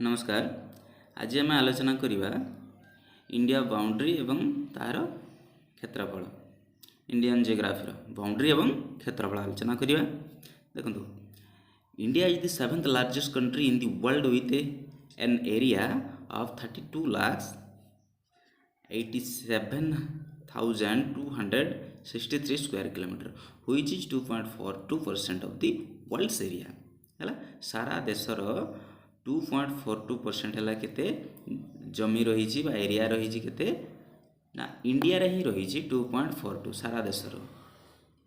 नमस्कार। आज आम आलोचना करवा इंडिया बाउंड्री एवं तार क्षेत्रफल। इंडियन जियोग्राफी बाउंड्री एवं क्षेत्रफल आलोचना करवा। देखो, India is the 7th largest country in the world with an area of 32,87,263 square kilometre which is 2.42% of the world's area. है सारा देशर 2.42% है केते जमी रही एरिया रही केते ना इंडिया रे ही रही 2.42 सारा देशर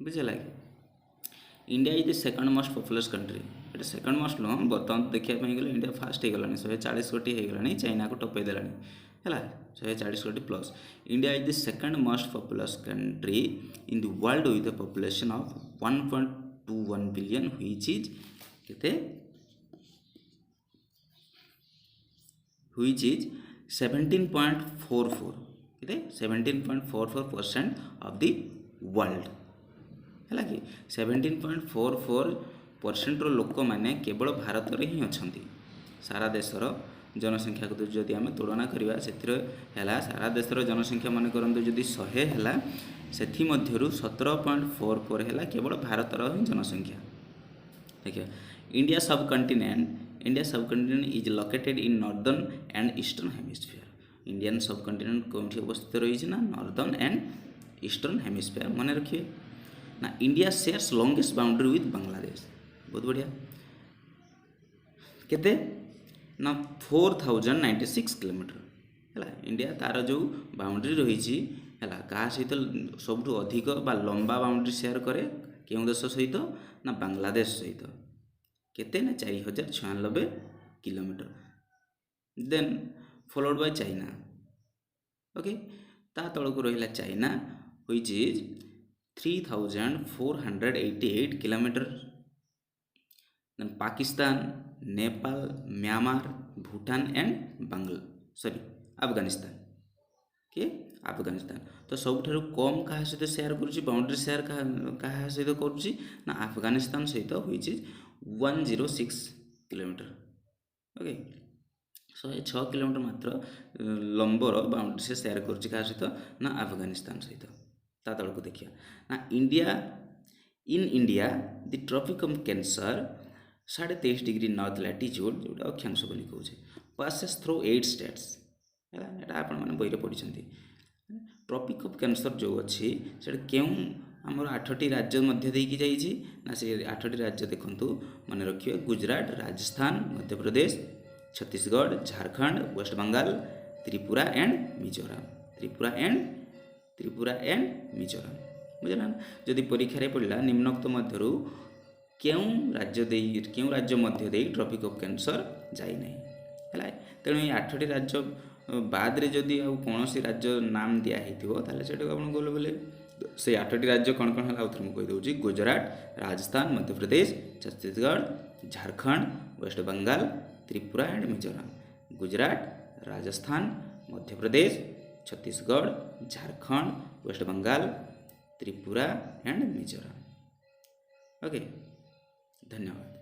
बुझेगा कि India is the second most populous country. ये सेकंड मोस्ट नुह बर्तमान देखा गले इंडिया फास्ट हो गला 140 कोटी हो गला चाइना को टपे देला है 140 कोटी plus. India is the second most populous country in the world with a population of 1.21 billion which is केते which is 17.44 17.44% of the world है कि 17.44% लोक मैंने केवल भारत में ही अच्छा सारा देशर जनसंख्या को जदि आम तुलना करवा से सारा देशर जनसंख्या मन करते जदि 100 है से 17.44 है केवल भारतर ही जनसंख्या। देखिए India subcontinent is located in northern and eastern hemisphere. Indian subcontinent कौन अवस्थित रही ना नॉर्दर्न एंड ईस्टर्न हेमिस्फीयर मन रखिए ना। India shares longest boundary with Bangladesh. बहुत बढ़िया केते ना 4096 किलोमीटर है। इंडिया तार जो बाउंड्री रही है क्या सहित सब अधिक बा लंबा बाउंड्री शेयर करे क्यों देश सहित ना बांग्लादेश सहित केते ना 4096 kilometre. Then followed by China. Okay ता तलक रहा China which is 3488 kilometre. Then Pakistan, Nepal, Myanmar, Bhutan and Afghanistan के अफगानिस्तान। तो सब कम क्या सहित शेयर करुच्ची बाउंड्री शेयर क्या सहित करुच्ची ना अफगानिस्तान सहित which is 106 kilometre. Okay 106 kilometre मात्र लंबर बाउंड्री से शेयर करुच्ची क्या सहित ना अफगानिस्तान सहित। ता तलक देखिए ना India the tropic of cancer 23.5 degree north latitude जोटा अक्षांश बोली कहे पासेस थ्रू 8 स्टेट्स है आप बही पढ़ी। ट्रॉपिक ऑफ कैंसर जो अच्छी से क्यों आमर 8टी राज्य मध्य देकी जाइए ना से 8टी राज्य देखंतु मन रखिए गुजरात, राजस्थान, मध्य प्रदेश, छत्तीसगढ़, झारखंड, वेस्ट बंगाल, त्रिपुरा एंड मिजोराम। बुझेगा जदि परीक्षा पड़ा निम्नोक्त मध्य क्यों राज्य मध्य दे ट्रॉपिक ऑफ कैंसर जाई नहीं है। तेणु ये 8टी राज्य बाद रे जदि कौन सी राज्य नाम दिखाई से गल बोले से 8टी राज्य कौन कौन है आउे मुझे Gujarat, Rajasthan, Madhya Pradesh, Chhattisgarh, Jharkhand, West Bengal, Tripura and Mizoram. Gujarat, Rajasthan, Madhya Pradesh, Chhattisgarh, Jharkhand, West Bengal, Tripura and Mizoram. Okay धन्यवाद।